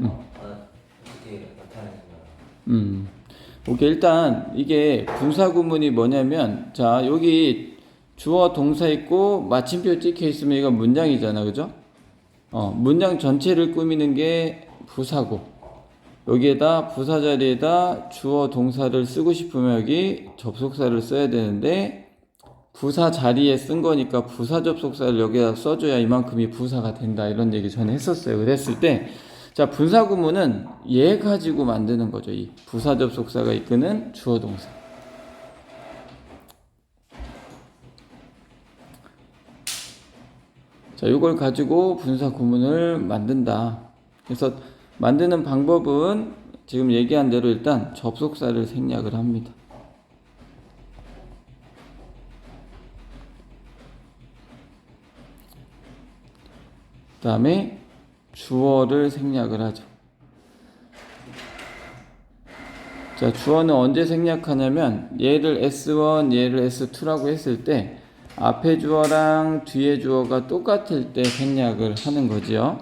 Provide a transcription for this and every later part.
어떻게 나타내는가? 오케이. 일단 이게 분사 구문이 뭐냐면, 자, 여기 주어 동사 있고 마침표 찍혀 있으면 이건 문장이잖아, 그죠? 문장 전체를 꾸미는 게 부사고, 여기에다 부사 자리에다 주어 동사를 쓰고 싶으면 여기 접속사를 써야 되는데, 부사 자리에 쓴 거니까 부사 접속사를 여기다 써줘야 이만큼이 부사가 된다, 이런 얘기 전에 했었어요. 그랬을 때, 자, 분사 구문은 얘 가지고 만드는 거죠. 이 부사 접속사가 이끄는 주어 동사. 자, 이걸 가지고 분사 구문을 만든다. 그래서 만드는 방법은 지금 얘기한 대로 일단 접속사를 생략을 합니다. 그 다음에 주어를 생략을 하죠. 자, 주어는 언제 생략하냐면, 얘를 S1, 얘를 S2라고 했을 때 앞에 주어랑 뒤에 주어가 똑같을 때 생략을 하는 거지요.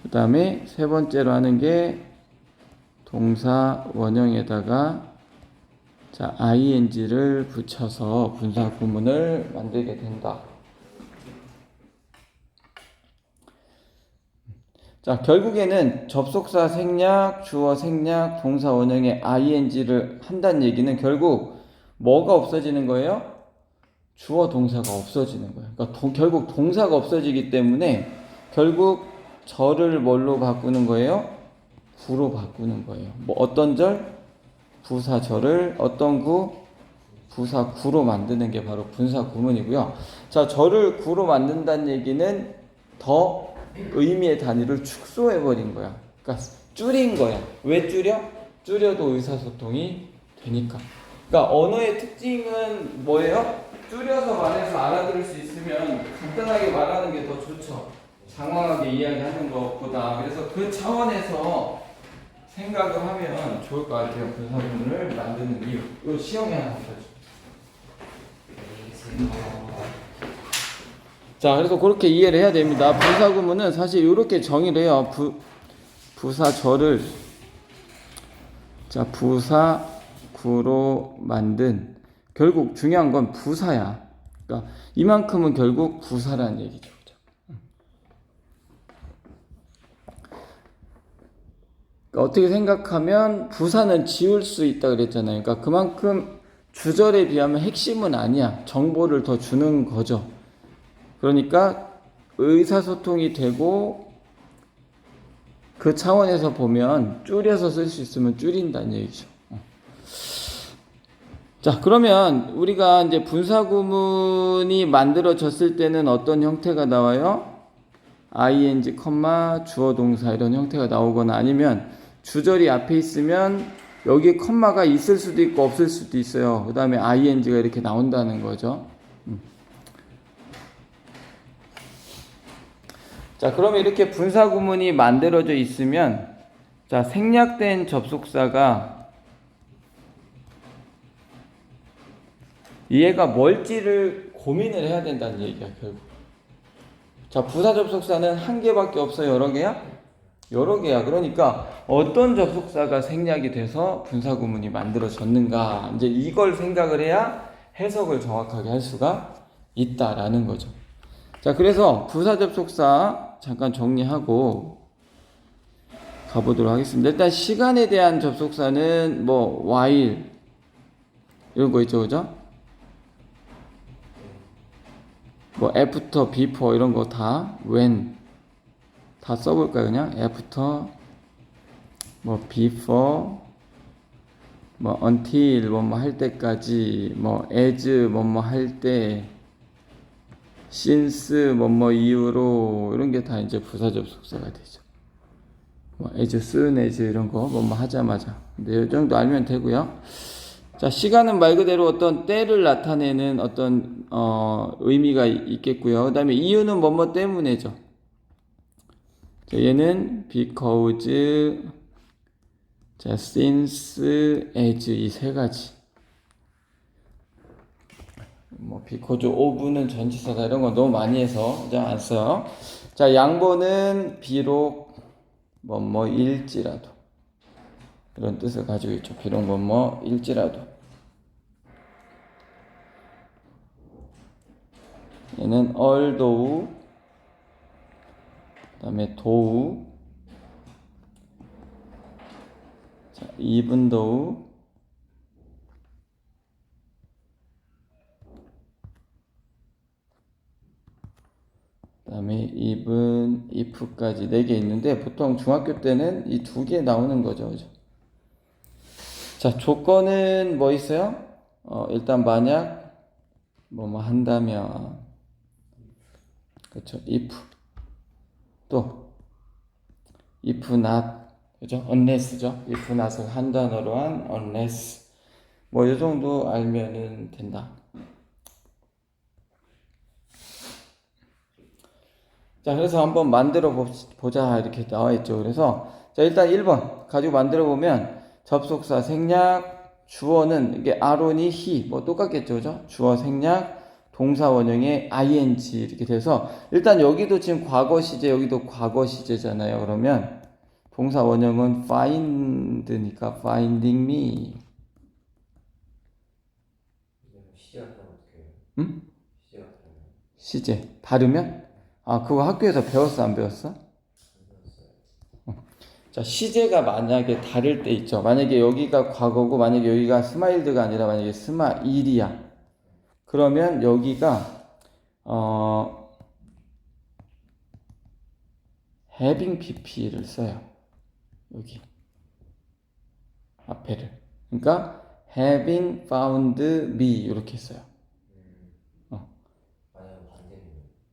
그 다음에 세 번째로 하는 게 동사 원형에다가 자, ing를 붙여서 분사 구문을 만들게 된다. 자, 결국에는 접속사 생략, 주어 생략, 동사 원형에 ing를 한다는 얘기는 결국 뭐가 없어지는 거예요? 주어 동사가 없어지는 거예요. 그러니까 결국 동사가 없어지기 때문에 결국 절을 뭘로 바꾸는 거예요? 구로 바꾸는 거예요. 뭐 어떤 절? 부사절을 어떤 구? 부사구로 만드는 게 바로 분사 구문이고요. 자, 절을 구로 만든다는 얘기는 더 의미의 단위를 축소해버린 거야. 그러니까 줄인 거야. 왜 줄여? 줄여도 의사소통이 되니까. 그러니까 언어의 특징은 뭐예요? 줄여서 말해서 알아들을 수 있으면 간단하게 말하는 게 더 좋죠. 장황하게 이야기하는 것보다. 그래서 그 차원에서 생각을 하면 좋을 것 같아요. 분사구문을 만드는 이유. 이거 시험에 하나 보죠. 자, 그래서 그렇게 이해를 해야 됩니다. 분사구문은 사실 이렇게 정의를 해요. 부사절을 자, 부사구로 만든, 결국 중요한 건 부사야. 그러니까 이만큼은 결국 부사라는 얘기죠. 그러니까 어떻게 생각하면 부사는 지울 수 있다 그랬잖아요. 그러니까 그만큼 주절에 비하면 핵심은 아니야. 정보를 더 주는 거죠. 그러니까 의사소통이 되고 그 차원에서 보면 줄여서 쓸 수 있으면 줄인다는 얘기죠. 자, 그러면 우리가 이제 분사구문이 만들어졌을 때는 어떤 형태가 나와요? ing, 주어 동사 이런 형태가 나오거나, 아니면 주절이 앞에 있으면 여기 컴마가 있을 수도 있고 없을 수도 있어요. 그 다음에 ing가 이렇게 나온다는 거죠. 자, 그러면 이렇게 분사 구문이 만들어져 있으면, 자, 생략된 접속사가 얘가 뭘지를 고민을 해야 된다는 얘기야, 결국. 자, 부사 접속사는 한 개밖에 없어요? 여러 개야? 여러 개야. 그러니까 어떤 접속사가 생략이 돼서 분사 구문이 만들어졌는가, 이제 이걸 생각을 해야 해석을 정확하게 할 수가 있다라는 거죠. 자, 그래서 부사 접속사 잠깐 정리하고 가보도록 하겠습니다. 일단 시간에 대한 접속사는 뭐 while 이런 거 있죠, 그죠? 뭐 after, before 이런 거 다 when 다 써볼까요? 그냥 after, 뭐 before, 뭐 until 뭐뭐 할 때까지, 뭐 as 뭐뭐 할 때, since 뭐뭐 이후로, 이런 게 다 이제 부사 접속사가 되죠. 뭐 as soon as 이런 거 뭐뭐 하자마자. 근데 이 정도 알면 되고요. 자, 시간은 말 그대로 어떤 때를 나타내는 어떤 의미가 있겠고요. 그 다음에 이유는 뭐뭐 때문에죠. 자, 얘는 because, 자, since, as 이 세 가지. 뭐 because of는 전치사다 이런 거 너무 많이 해서 그냥 안 써요. 자, 양보는 비록 뭐뭐일지라도 이런 뜻을 가지고 있죠. 비록 뭐뭐일지라도. 얘는 although, 그 다음에 though, 자, even though, 그 다음에 even, if까지 4개 있는데 보통 중학교 때는 이 2개 나오는 거죠. 그죠? 자, 조건은 뭐 있어요? 일단 만약 뭐뭐 한다면, 그렇죠? if, 또 if not, 그죠? unless죠? if not을 한 단어로 한 unless, 뭐 이 정도 알면은 된다. 자, 그래서 한번 만들어 보자 이렇게 나와 있죠. 그래서 자, 일단 1번 가지고 만들어 보면 접속사 생략, 주어는 이게 아론이 he 뭐 똑같겠죠. 그죠? 주어 생략, 동사 원형의 ing 이렇게 돼서 일단 여기도 지금 과거 시제, 여기도 과거 시제잖아요. 그러면 동사 원형은 find니까 finding me. 시제 같은 건 어떻게 해요? 응? 시제 같은 건 시제 다르면? 아, 그거 학교에서 배웠어, 안 배웠어? 안 배웠어요. 자, 시제가 만약에 다를 때 있죠. 만약에 여기가 과거고, 만약에 여기가 스마일드가 아니라 만약에 스마일이야. 그러면 여기가, having pp를 써요. 여기. 앞에를. 그러니까, having found me. 이렇게 써요. 만약 반대는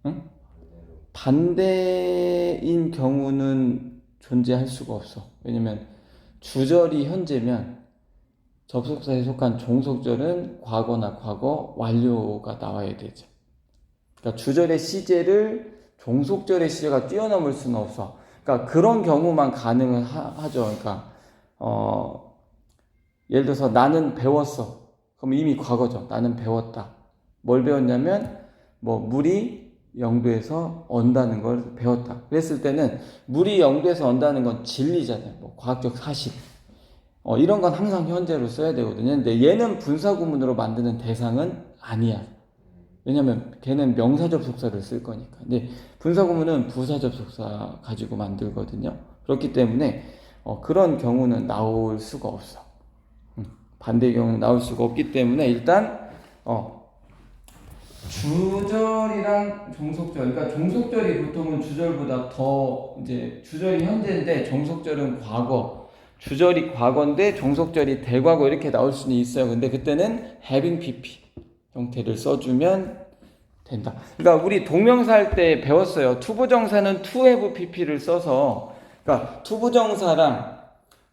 응? 반대로 반대인 경우는 존재할 수가 없어. 왜냐면 주절이 현재면 접속사에 속한 종속절은 과거나 과거 완료가 나와야 되죠. 그러니까 주절의 시제를 종속절의 시제가 뛰어넘을 수는 없어. 그러니까 그런 경우만 가능은 하죠. 그러니까 예를 들어서 나는 배웠어. 그럼 이미 과거죠. 나는 배웠다. 뭘 배웠냐면 뭐 물이 0도에서 언다는 걸 배웠다. 그랬을 때는 물이 0도에서 언다는 건 진리잖아요. 뭐 과학적 사실. 이런 건 항상 현재로 써야 되거든요. 근데 얘는 분사구문으로 만드는 대상은 아니야. 왜냐면 걔는 명사접속사를 쓸 거니까. 근데 분사구문은 부사접속사 가지고 만들거든요. 그렇기 때문에 그런 경우는 나올 수가 없어. 반대의 경우는 나올 수가 없기 때문에 일단 주절이랑 종속절, 그러니까 종속절이 보통은 주절보다 더 이제 주절이 현재인데 종속절은 과거, 주절이 과거인데 종속절이 대과거 이렇게 나올 수는 있어요. 근데 그때는 having pp 형태를 써주면 된다. 그러니까 우리 동명사 할 때 배웠어요. 투부정사는 to have pp를 써서, 그러니까 투부정사랑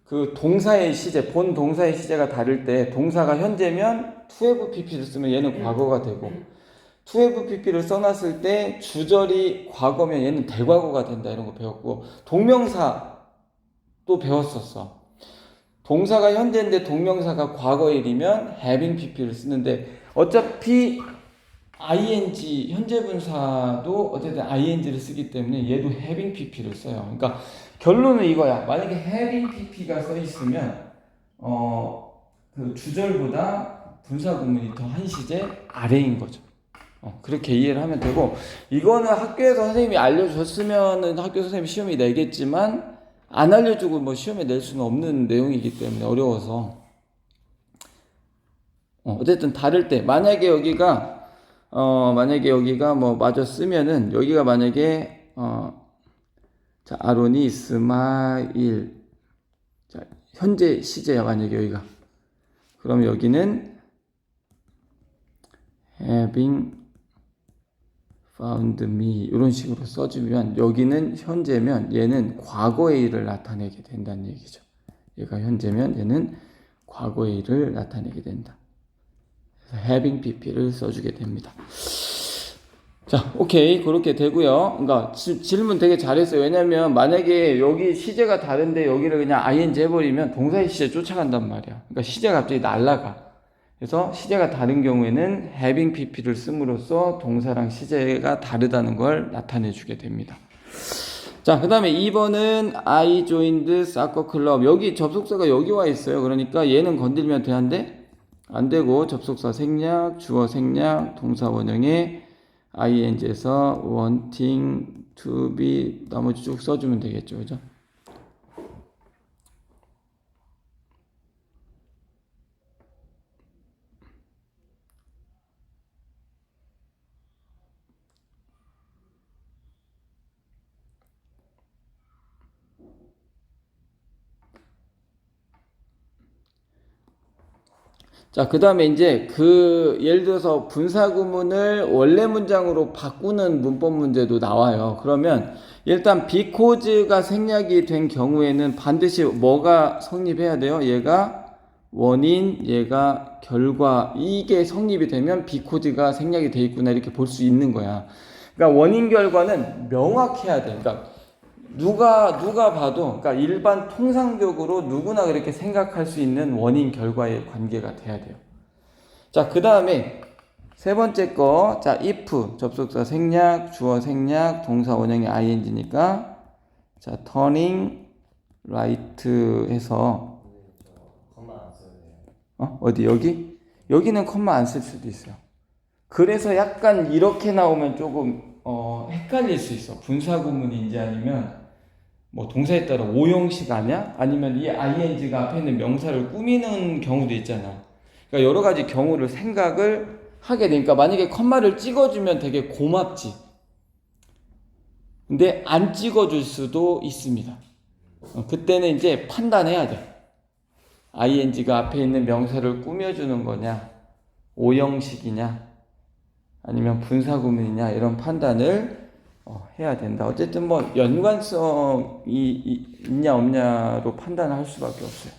그 동사의 시제, 본 동사의 시제가 다를 때 동사가 현재면 to have pp를 쓰면 얘는 과거가 되고 to have pp를 써놨을 때 주절이 과거면 얘는 대과거가 된다 이런 거 배웠고 동명사 또 배웠었어. 동사가 현재인데 동명사가 과거일이면 having pp를 쓰는데 어차피 ing 현재 분사도 어쨌든 ing를 쓰기 때문에 얘도 having pp를 써요. 그러니까 결론은 이거야. 만약에 having pp가 써 있으면 그 주절보다 분사 구문이 더 한 시제 아래인 거죠. 그렇게 이해를 하면 되고, 이거는 학교에서 선생님이 알려줬으면은 학교 선생님이 시험이 내겠지만 안 알려주고 뭐 시험에 낼 수는 없는 내용이기 때문에 어려워서 어쨌든 다를 때 만약에 여기가 뭐 마저 쓰면은 여기가 만약에 자, 아론이 스마일, 자, 현재 시제야 만약에 여기가, 그럼 여기는 having found me 이런 식으로 써주면 여기는 현재면 얘는 과거의 일을 나타내게 된다는 얘기죠. 얘가 현재면 얘는 과거의 일을 나타내게 된다. 그래서 having pp를 써주게 됩니다. 자, 오케이. 그렇게 되고요. 그러니까 질문 되게 잘했어요. 왜냐면 만약에 여기 시제가 다른데 여기를 그냥 ing 해버리면 동사의 시제 쫓아간단 말이야. 그러니까 시제가 갑자기 날아가. 그래서 시제가 다른 경우에는 having pp를 씀으로써 동사랑 시제가 다르다는 걸 나타내 주게 됩니다. 자, 그 다음에 2번은 I joined soccer club. 여기 접속사가 여기 와 있어요. 그러니까 얘는 건들면 되는데 안 되고 접속사 생략, 주어 생략, 동사 원형에 ing에서 wanting to be 나머지 쭉 써주면 되겠죠. 그죠? 자, 그 다음에 이제 예를 들어서 분사구문을 원래 문장으로 바꾸는 문법 문제도 나와요. 그러면 일단 because가 생략이 된 경우에는 반드시 뭐가 성립해야 돼요? 얘가 원인, 얘가 결과, 이게 성립이 되면 because가 생략이 돼 있구나 이렇게 볼 수 있는 거야. 그러니까 원인 결과는 명확해야 돼. 그러니까 누가 봐도, 그러니까 일반 통상적으로 누구나 그렇게 생각할 수 있는 원인 결과의 관계가 돼야 돼요. 자, 그 다음에 세 번째 거, 자, if 접속사 생략, 주어 생략, 동사 원형이 ing니까 자, turning right 해서 컴마 안 써도 돼요. 어디 여기? 여기는 컴마 안 쓸 수도 있어요. 그래서 약간 이렇게 나오면 조금 헷갈릴 수 있어. 분사구문인지 아니면 뭐 동사에 따라 오형식 아니야? 아니면 이 ing가 앞에 있는 명사를 꾸미는 경우도 있잖아. 그러니까 여러 가지 경우를 생각을 하게 되니까 만약에 컴마를 찍어주면 되게 고맙지. 근데 안 찍어줄 수도 있습니다. 그때는 이제 판단해야 돼. ing가 앞에 있는 명사를 꾸며주는 거냐, 오형식이냐, 아니면 분사구문이냐 이런 판단을 해야 된다. 어쨌든 뭐 연관성이 있냐 없냐로 판단할 수밖에 없어요.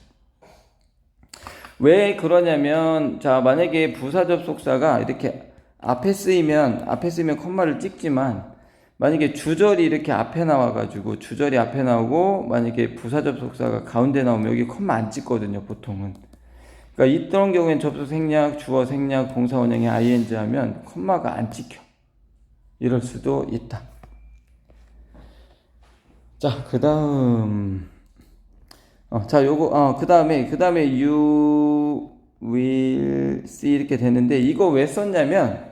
왜 그러냐면 자, 만약에 부사 접속사가 이렇게 앞에 쓰이면 컴마를 찍지만 만약에 주절이 이렇게 앞에 나와가지고 주절이 앞에 나오고 만약에 부사 접속사가 가운데 나오면 여기 컴마 안 찍거든요, 보통은. 그러니까 이런 경우엔 접속 생략, 주어 생략, 동사 원형에 ing 하면 컴마가 안 찍혀. 이럴 수도 있다. 자, 그 다음 그 다음에 you will see 이렇게 되는데 이거 왜 썼냐면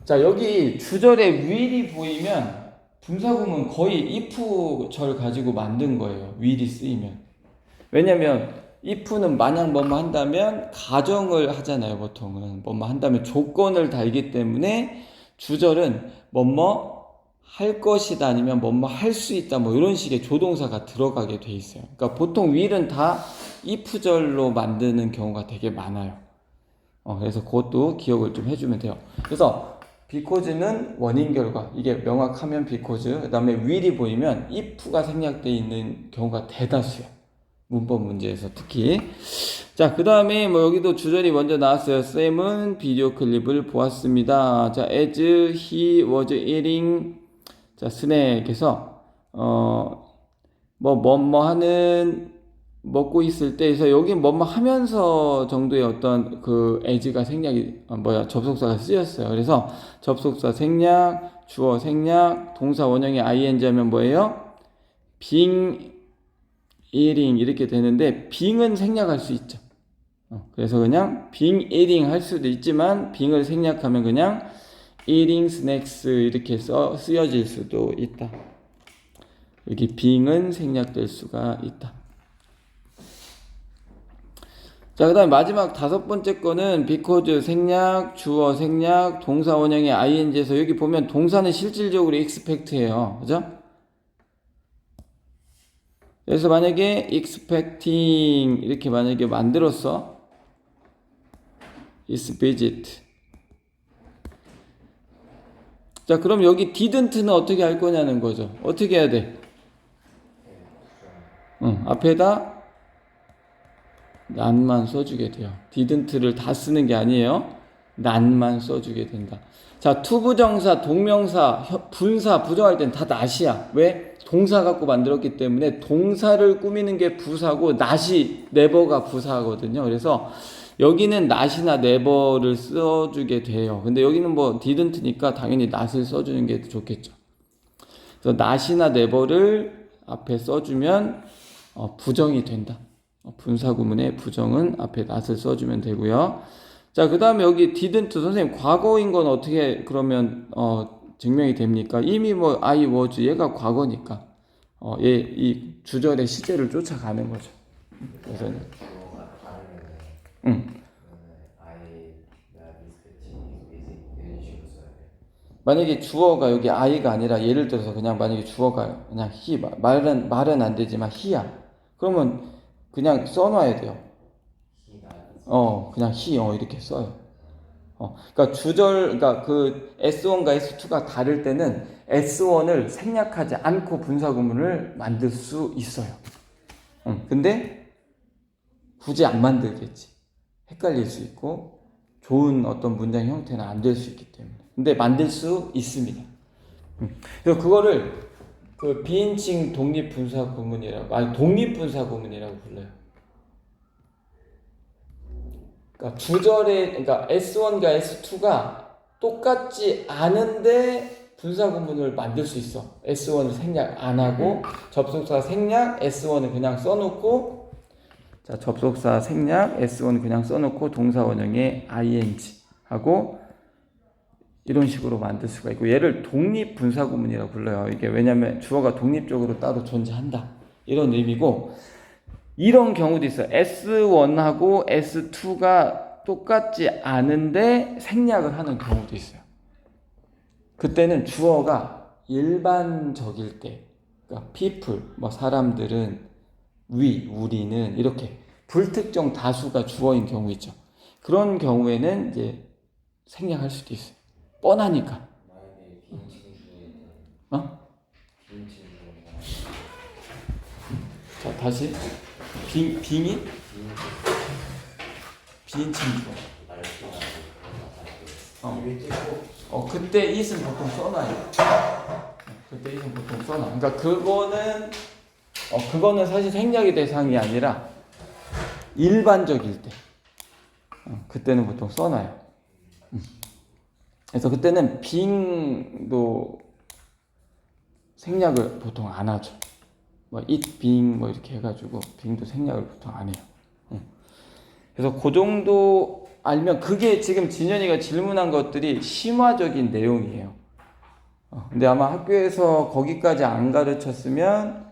자, 여기 주절에 will이 보이면 분사구문 거의 if 절 가지고 만든 거예요. will이 쓰이면. 왜냐면 if는 만약 뭐뭐 한다면 가정을 하잖아요. 보통은 뭐뭐 한다면 조건을 달기 때문에 주절은 뭐뭐 할 것이다 아니면 뭐뭐 할 수 있다 뭐 이런 식의 조동사가 들어가게 돼 있어요. 그러니까 보통 will은 다 if절로 만드는 경우가 되게 많아요. 그래서 그것도 기억을 좀 해주면 돼요. 그래서 because는 원인 결과, 이게 명확하면 because, 그 다음에 will이 보이면 if가 생략되어 있는 경우가 대다수예요. 문법 문제에서 특히. 자, 그 다음에 뭐 여기도 주절이 먼저 나왔어요. 쌤은 비디오 클립을 보았습니다. 자, as he was eating 자, 스낵에서 하는 먹고 있을 때, 그래서 여기 뭐뭐 하면서 정도의 어떤 그 as가 생략이 접속사가 쓰였어요. 그래서 접속사 생략, 주어 생략, 동사 원형의 ing 하면 뭐예요? being eating 이렇게 되는데 being은 생략할 수 있죠. 그래서 그냥 being eating 할 수도 있지만 being을 생략하면 그냥 eating snacks 이렇게 쓰여질 수도 있다. 여기 being은 생략될 수가 있다. 자, 그 다음에 마지막 다섯 번째 거는 because 생략, 주어 생략, 동사 원형의 ing에서 여기 보면 동사는 실질적으로 expect예요. 그죠? 그래서 만약에 expecting 이렇게 만약에 만들었어. is visit. 자, 그럼 여기 didn't는 어떻게 할 거냐는 거죠. 어떻게 해야 돼? 앞에다 난만 써주게 돼요. didn't를 다 쓰는 게 아니에요. 난만 써주게 된다. 자, 투부정사, 동명사, 분사, 부정할 땐 다 not이야. 왜? 동사 갖고 만들었기 때문에 동사를 꾸미는 게 부사고 not이 never가 부사거든요. 그래서 여기는 not이나 never를 써주게 돼요. 근데 여기는 뭐 didn't니까 당연히 not을 써주는 게 좋겠죠. 그래서 not이나 never를 앞에 써주면 부정이 된다. 분사구문의 부정은 앞에 not을 써주면 되고요. 자, 그 다음에 여기 didn't 선생님 과거인 건 어떻게 그러면 증명이 됩니까? 이미 뭐 I was 얘가 과거니까 얘 이 주절의 시제를 쫓아가는 거죠. 그래서 주어가 다르면은 응. I가 미스패치 이런 식으로 써야 돼. 만약에 주어가 여기 I가 아니라 예를 들어서 그냥 만약에 주어가 그냥 he 말은 안 되지만 he야. 그러면 그냥 써놔야 돼요. 그냥 he 이렇게 써요. 그러니까 그러니까 그 S1과 S2가 다를 때는 S1을 생략하지 않고 분사구문을 만들 수 있어요. 근데 굳이 안 만들겠지. 헷갈릴 수 있고 좋은 어떤 문장 형태는 안 될 수 있기 때문에. 근데 만들 수 있습니다. 그래서 그거를 그 비인칭 독립분사구문이라고, 독립분사구문이라고 불러요. 그러니까 그러니까 S1과 S2가 똑같지 않은데 분사구문을 만들 수 있어. S1을 생략 안 하고 접속사 생략 S1을 그냥 써놓고 자 접속사 생략 S1을 그냥 써놓고 동사 원형에 ing 하고 이런 식으로 만들 수가 있고 얘를 독립분사구문이라고 불러요. 이게 왜냐면 주어가 독립적으로 따로 존재한다 이런 의미고 이런 경우도 있어요. S1하고 S2가 똑같지 않은데 생략을 하는 경우도 있어요. 그때는 주어가 일반적일 때, 그러니까 people, 뭐 사람들은, 우리는 이렇게 불특정 다수가 주어인 경우 있죠. 그런 경우에는 이제 생략할 수도 있어요. 뻔하니까. 만약에 비인칭 주어에는 비인칭 주어가 자, 다시. 빙이? 비인칭 주어. 그때 it은 보통 써놔요. 그때 it은 보통 써놔. 그러니까 그거는 사실 생략의 대상이 아니라 일반적일 때. 그때는 보통 써놔요. 그래서 그때는 빙도 생략을 보통 안 하죠. 뭐 it being 뭐 이렇게 해가지고 빙도 생략을 보통 안 해요. 그래서 그 정도 알면 그게 지금 진현이가 질문한 것들이 심화적인 내용이에요. 근데 아마 학교에서 거기까지 안 가르쳤으면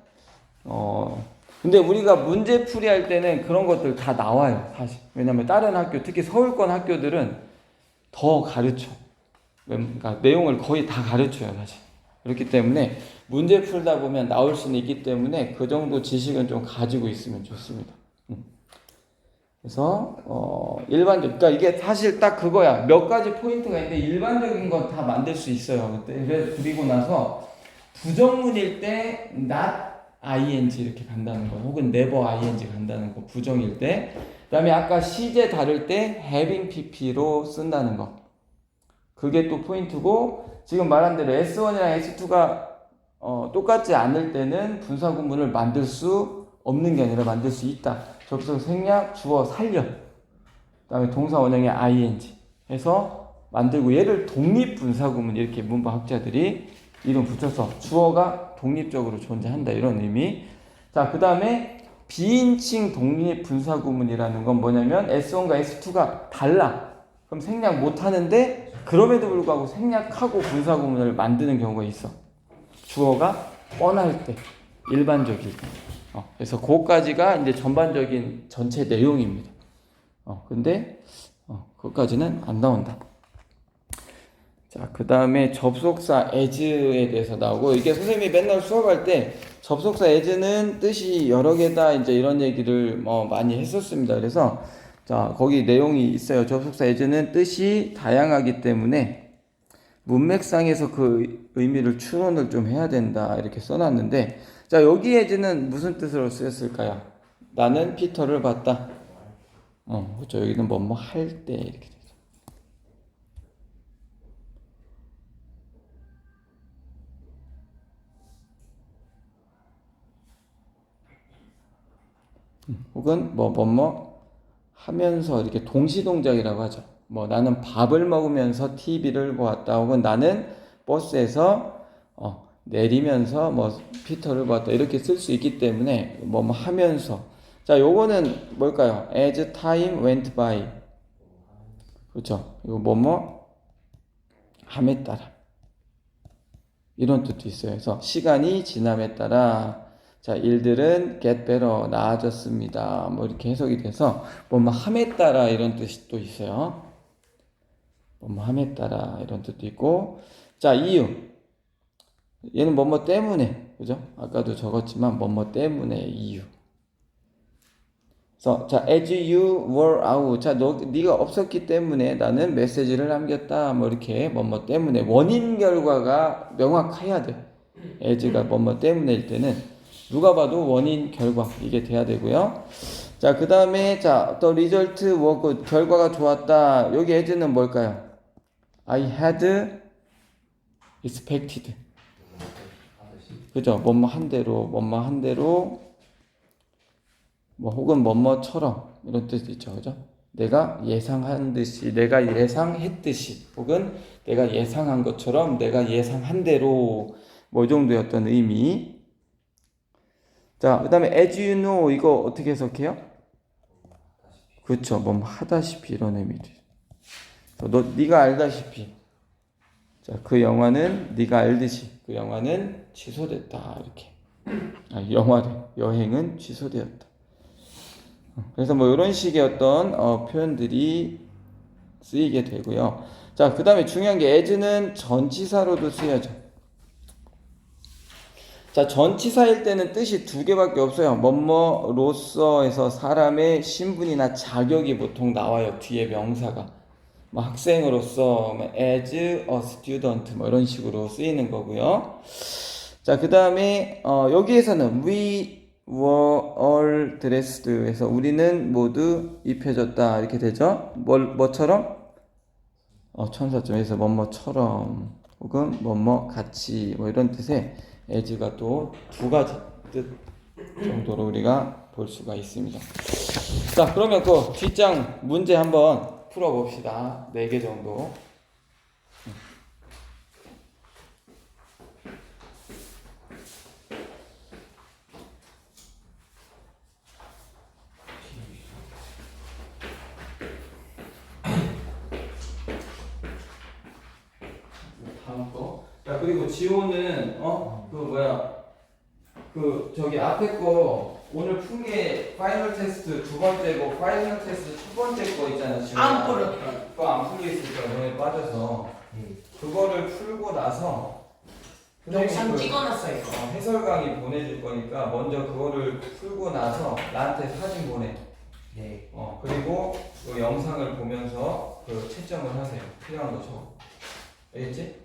근데 우리가 문제풀이 할 때는 그런 것들 다 나와요, 사실. 왜냐면 다른 학교, 특히 서울권 학교들은 더 가르쳐. 그러니까 내용을 거의 다 가르쳐요, 사실. 그렇기 때문에 문제 풀다 보면 나올 수는 있기 때문에 그 정도 지식은 좀 가지고 있으면 좋습니다. 그래서 그러니까 이게 사실 딱 그거야. 몇 가지 포인트가 있는데 일반적인 건 다 만들 수 있어요. 그리고 나서 부정문일 때 not ing 이렇게 간다는 거, 혹은 never ing 간다는 거 부정일 때. 그다음에 아까 시제 다룰 때 having pp로 쓴다는 거. 그게 또 포인트고 지금 말한 대로 S1이랑 S2가 똑같지 않을 때는 분사구문을 만들 수 없는 게 아니라 만들 수 있다. 접속 생략, 주어 살려. 그다음에 동사 원형에 ing 해서 만들고 얘를 독립분사구문 이렇게 문법학자들이 이름 붙여서 주어가 독립적으로 존재한다 이런 의미. 자, 그다음에 비인칭 독립분사구문이라는 건 뭐냐면 S1과 S2가 달라. 그럼 생략 못 하는데 그럼에도 불구하고 생략하고 분사구문을 만드는 경우가 있어. 주어가 뻔할 때, 일반적일 때. 그래서 그거까지가 이제 전반적인 전체 내용입니다. 근데 그것까지는 안 나온다. 자, 그 다음에 접속사 as에 대해서 나오고 이게 선생님이 맨날 수업할 때 접속사 as는 뜻이 여러 개다 이제 이런 얘기를 많이 했었습니다. 그래서 자, 거기 내용이 있어요. 접속사 as는 뜻이 다양하기 때문에 문맥상에서 그 의미를 추론을 좀 해야 된다 이렇게 써놨는데 자, 여기 as는 무슨 뜻으로 쓰였을까요? 나는 피터를 봤다. 그렇죠. 여기는 뭐뭐 할 때 이렇게 되죠. 혹은 뭐뭐 하면서 이렇게 동시동작이라고 하죠. 뭐 나는 밥을 먹으면서 TV를 보았다. 혹은 나는 버스에서 내리면서 뭐 피터를 보았다. 이렇게 쓸 수 있기 때문에 뭐 하면서. 자, 요거는 뭘까요? As time went by. 그렇죠? 이거 뭐뭐 함에 따라. 이런 뜻도 있어요. 그래서 시간이 지남에 따라 자, 일들은 get better, 나아졌습니다. 뭐 이렇게 해석이 돼서 뭐뭐 함에 따라 이런 뜻이 또 있어요. 뭐뭐 함에 따라 이런 뜻도 있고 자, 이유. 얘는 뭐뭐 때문에. 그죠? 아까도 적었지만 뭐뭐 때문에 이유. 그래서 자, as you were out. 자, 네가 없었기 때문에 나는 메시지를 남겼다. 뭐 이렇게 뭐뭐 때문에 원인 결과가 명확해야 돼. as가 뭐뭐 때문에일 때는 누가 봐도 원인 결과 이게 돼야 되고요. 자, 그다음에 자, 또 result was good. 결과가 좋았다. 여기 as는 뭘까요? I had expected. 그죠? 뭐뭐 한 대로 뭐뭐 한 대로 뭐 혹은 뭐뭐처럼 이런 뜻이 있죠. 그죠? 내가 예상한 듯이, 내가 예상했듯이, 혹은 내가 예상한 것처럼, 내가 예상한 대로 뭐 이 정도였던 의미. 자, 그다음에 as you know 이거 어떻게 해석해요? 그렇죠. 뭐 하다시피 이런 의미죠. 네가 알다시피. 자, 그 영화는 네가 알듯이 그 영화는 취소됐다 이렇게. 영화래. 여행은 취소되었다. 그래서 뭐 이런 식의 어떤 표현들이 쓰이게 되고요. 자, 그 다음에 중요한 게 as는 전치사로도 쓰여져. 자, 전치사일 때는 뜻이 두 개밖에 없어요. 뭐뭐로서에서 사람의 신분이나 자격이 보통 나와요. 뒤에 명사가. 뭐 학생으로서 as a student 뭐 이런 식으로 쓰이는 거고요. 자, 그 다음에 여기에서는 we were all dressed 해서 우리는 모두 입혀졌다 이렇게 되죠. 뭐처럼? 천사점에서 뭐뭐처럼 혹은 뭐뭐 같이 뭐 이런 뜻의 as가 또 두 가지 뜻 정도로 우리가 볼 수가 있습니다. 자, 그러면 그 뒷장 문제 한번 풀어봅시다. 4개 정도. 다음 거. 자, 그리고 지호는 저기 앞에 거 오늘 푼 게 파이널 테스트 두 번째고 파이널 테스트 첫 번째 거 있잖아. 지금 안 풀었어. 그거 안 풀려 있을 거야. 너네 빠져서 그거를 풀고 나서 영상 찍어놨어요. 해설 강의 보내줄 거니까 먼저 그거를 풀고 나서 나한테 사진 보내. 네. 그리고 그 영상을 보면서 그 채점을 하세요. 필요한 거 적어. 알겠지?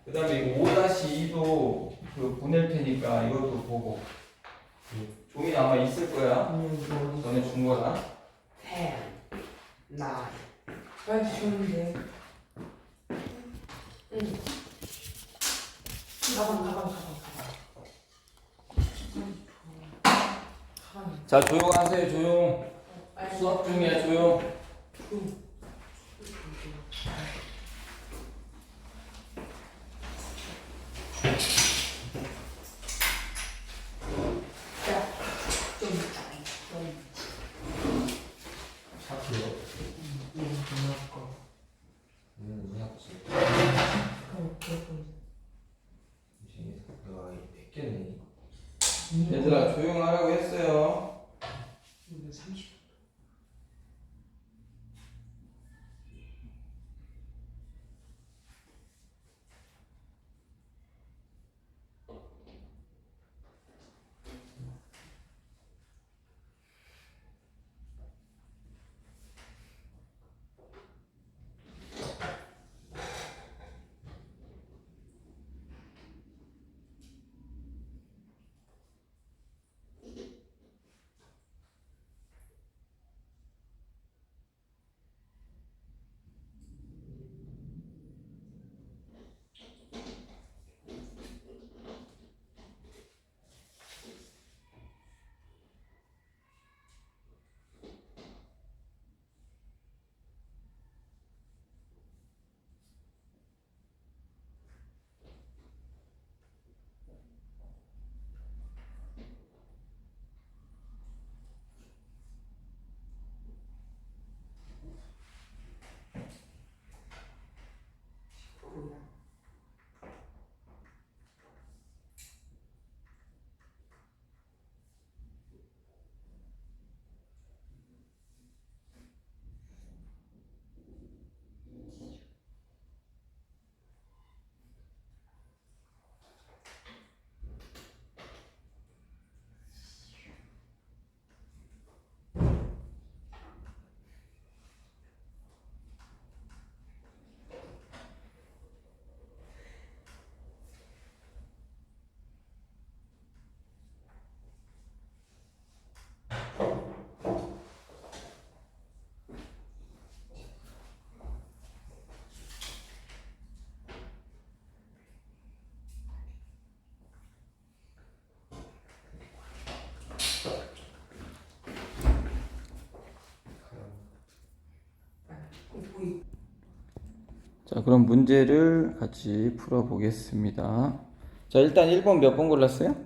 그 다음에 이거 5-2도 그 보낼 테니까 이것도 보고. 종이 아마 있을 거야. 전에 준 거나. 10, 9. 빨리 쉬운데. 응. 가방. 자, 조용하세요, 조용. 수업 중이야, 조용. 얘들아, 조용하라고 했어요. 30. 자, 그럼 문제를 같이 풀어보겠습니다. 자, 일단 1번 몇 번 골랐어요?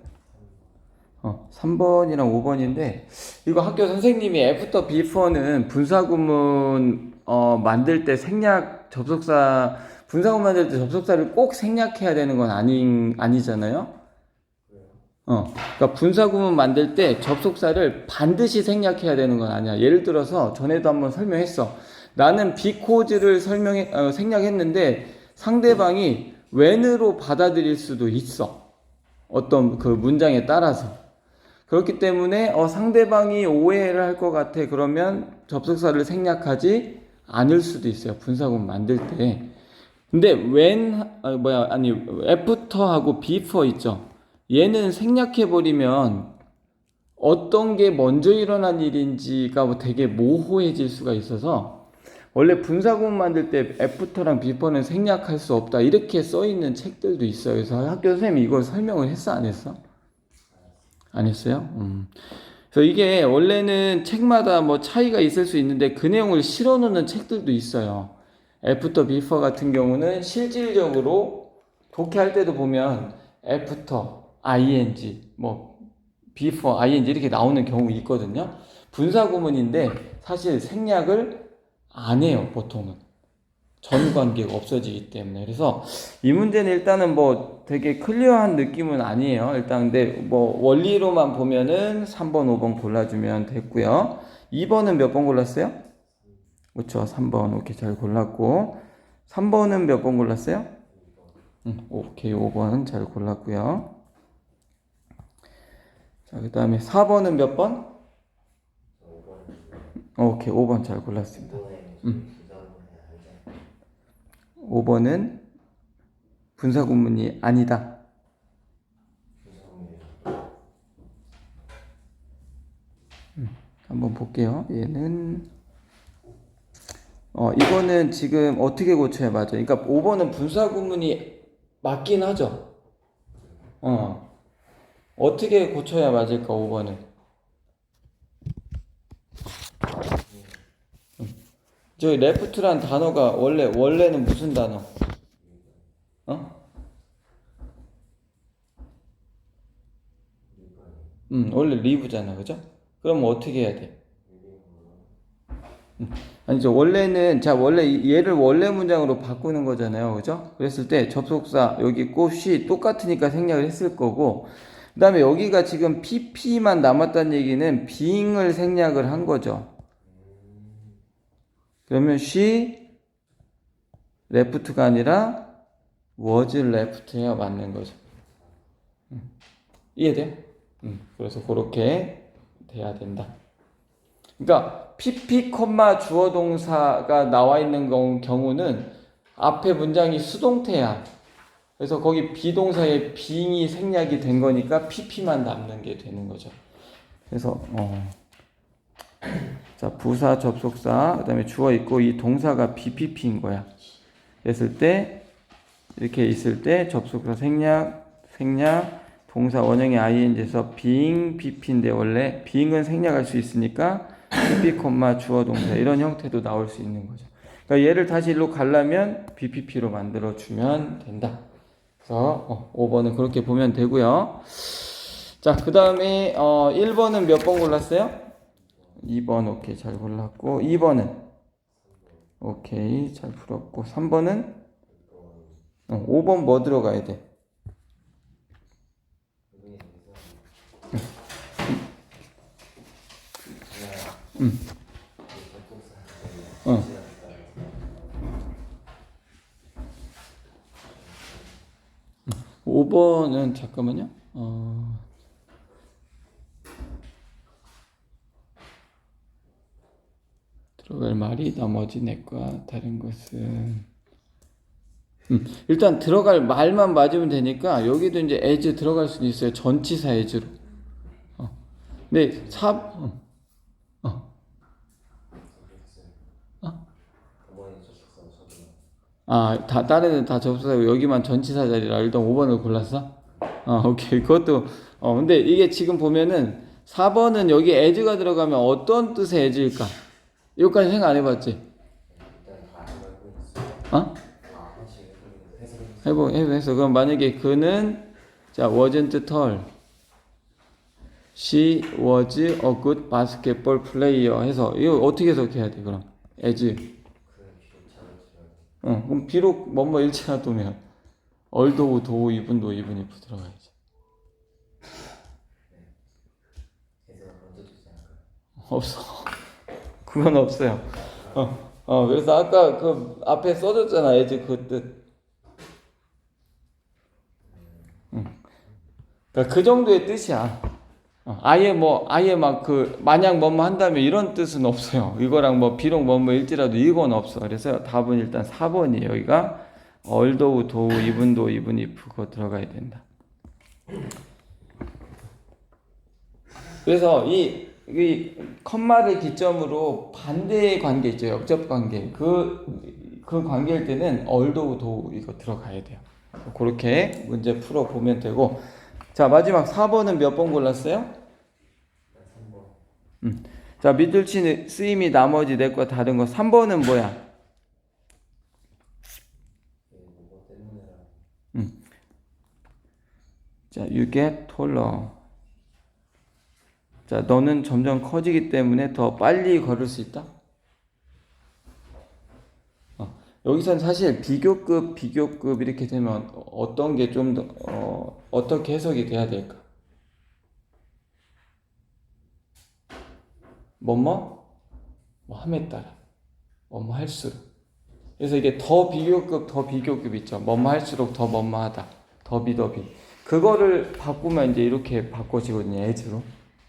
3번이랑 5번인데, 이거 학교 선생님이 애프터 비포는 분사구문 만들 때 생략 접속사, 분사구문 만들 때 접속사를 꼭 생략해야 되는 건 아니잖아요? 그러니까 분사구문 만들 때 접속사를 반드시 생략해야 되는 건 아니야. 예를 들어서 전에도 한번 설명했어. 나는 because 생략했는데 상대방이 when으로 받아들일 수도 있어. 어떤 그 문장에 따라서. 그렇기 때문에 상대방이 오해를 할 것 같아. 그러면 접속사를 생략하지 않을 수도 있어요. 분사구문 만들 때. 근데 after하고 before 있죠. 얘는 생략해버리면 어떤 게 먼저 일어난 일인지가 되게 모호해질 수가 있어서 원래 분사구문 만들 때 after랑 before는 생략할 수 없다 이렇게 써있는 책들도 있어요. 그래서 학교 선생님이 이걸 설명을 했어 안 했어? 안 했어요? 그래서 이게 원래는 책마다 뭐 차이가 있을 수 있는데 그 내용을 실어놓는 책들도 있어요. after, before 같은 경우는 실질적으로 독해할 때도 보면 after, ing, 뭐 before, ing 이렇게 나오는 경우 있거든요. 분사구문인데 사실 생략을 안 해요. 보통은 전관계가 없어지기 때문에. 그래서 이 문제는 일단은 뭐 되게 클리어한 느낌은 아니에요. 일단 근데 뭐 원리로만 보면은 3번, 5번 골라주면 됐고요. 2번은 몇 번 골랐어요? 그렇죠. 3번 오케이 잘 골랐고 3번은 몇 번 골랐어요? 오케이 5번 잘 골랐고요. 자, 그 다음에 4번은 몇 번? 오케이 5번 잘 골랐습니다. 5번은 분사구문이 아니다. 한번 볼게요. 얘는 이거는 지금 어떻게 고쳐야 맞아요? 그러니까 5번은 분사구문이 맞긴 하죠. 어떻게 고쳐야 맞을까 5번은? 저기 left란 단어가 원래는 무슨 단어? 원래 leave잖아, 그죠? 그럼 어떻게 해야 돼? 아니죠. 원래는 원래 얘를 원래 문장으로 바꾸는 거잖아요, 그죠? 그랬을 때 접속사 여기 곱이 똑같으니까 생략을 했을 거고, 그 다음에 여기가 지금 pp만 남았다는 얘기는 being을 생략을 한 거죠. 그러면 she left가 아니라 was left 해야 맞는 거죠. 이해돼요? 그래서 그렇게 돼야 된다. 그러니까 pp, 주어 동사가 나와 있는 경우는 앞에 문장이 수동태야. 그래서 거기 비동사에 being이 생략이 된 거니까 pp만 남는 게 되는 거죠. 그래서 자, 부사, 접속사, 그 다음에 주어 있고 이 동사가 BPP인 거야. 그랬을 때 이렇게 있을 때 접속사 생략, 동사 원형의 ing에서 being, BP인데 원래 being은 생략할 수 있으니까 PP, 주어 동사 이런 형태도 나올 수 있는 거죠. 그러니까 얘를 다시 일로 가려면 BPP로 만들어주면 된다. 그래서 5번은 그렇게 보면 되고요. 자, 그 다음에 1번은 몇 번 골랐어요? 2번 오케이 잘 골랐고 2번은 오케이 잘 풀었고 3번은 5번 뭐 들어가야 돼? 응. 5번은 잠깐만요. 들어갈 말이 나머지 내과 다른 것은 일단 들어갈 말만 맞으면 되니까 여기도 이제 as 들어갈 수는 있어요. 전치사 as로. 근데 다른 애는 다 접속사고 여기만 전치사 자리라 일단 5번을 골랐어? 오케이. 그것도 근데 이게 지금 보면은 4번은 여기 as가 들어가면 어떤 뜻의 as일까? 이거까지 생각 안 해봤지? 해서 그럼 만약에 그는 자 wasn't tall. She was a good basketball player 해서 이거 어떻게 해석해야 돼 그럼? as 그 비록 작을지라도. 그럼 비록 뭐뭐 일치라도면 얼도우 도우 이분도 이분 if 들어가야지. 그래서 먼저 주지 않을까요? 없어. 그건 없어요. 그래서 아까 그 앞에 써줬잖아 as 그 뜻. 그러니까 그 정도의 뜻이야. 아예 막 그 만약 뭐뭐 한다면 이런 뜻은 없어요. 이거랑 뭐 비록 뭐뭐 일지라도 이건 없어. 그래서 답은 일단 4번이에요. 여기가 얼도우 도우 이분도 이분 if 그거 들어가야 된다. 그래서 이 컴마를 기점으로 반대의 관계 있죠. 역접 관계. 그 관계일 때는 얼도우 도우 이거 들어가야 돼요. 그렇게 문제 풀어 보면 되고. 자, 마지막 4번은 몇 번 골랐어요? 3번. 자, 밑줄치 쓰임이 나머지 넷과 다른 거 3번은 뭐야? 뭐 때문에라. 자, you get taller. 자, 너는 점점 커지기 때문에 더 빨리 걸을 수 있다? 여기선 사실 비교급 이렇게 되면 어떤 게 좀 더, 어떻게 해석이 돼야 될까? 뭐 함에 따라. 뭐뭐 할수록. 그래서 이게 더 비교급 있죠. 뭐뭐 할수록 더 뭐뭐하다. 더비. 그거를 바꾸면 이제 이렇게 바꿔지거든요. as로.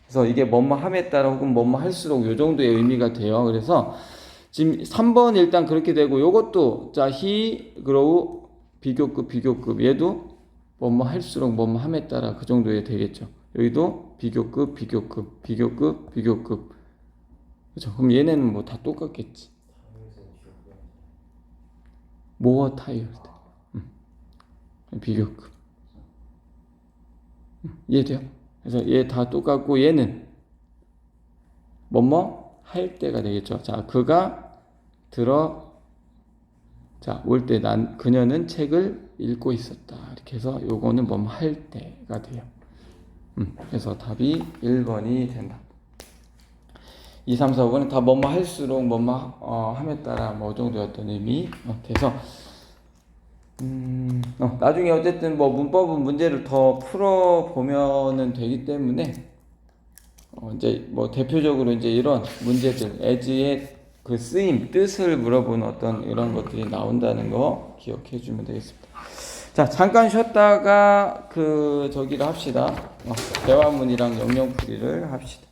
그래서 이게 뭐뭐 함에 따라 혹은 뭐뭐 할수록 요 정도의 의미가 돼요. 그래서 지금 3번 일단 그렇게 되고 요것도 자 he grow 비교급 얘도 뭐뭐 할수록 뭐뭐 함에 따라 그 정도에 되겠죠. 여기도 비교급 그렇죠. 그럼 얘네는 뭐 다 똑같겠지. more tired 비교급 이해돼요? 그래서 얘 다 똑같고 얘는 뭐뭐 할 때가 되겠죠. 자, 그가 올 때 그녀는 책을 읽고 있었다. 이렇게 해서 요거는 뭐뭐 할 때가 돼요. 그래서 답이 1번이 된다. 2, 3, 4, 5번은 다 뭐뭐 할수록 뭐뭐 함에 따라 뭐 정도였던 의미 돼서 나중에 어쨌든 뭐 문법은 문제를 더 풀어보면은 되기 때문에 이제 뭐 대표적으로 이제 이런 문제들 as의 그 쓰임 뜻을 물어보는 어떤 이런 것들이 나온다는 거 기억해 주면 되겠습니다. 자, 잠깐 쉬었다가 저기를 합시다. 대화문이랑 영영풀이를 합시다.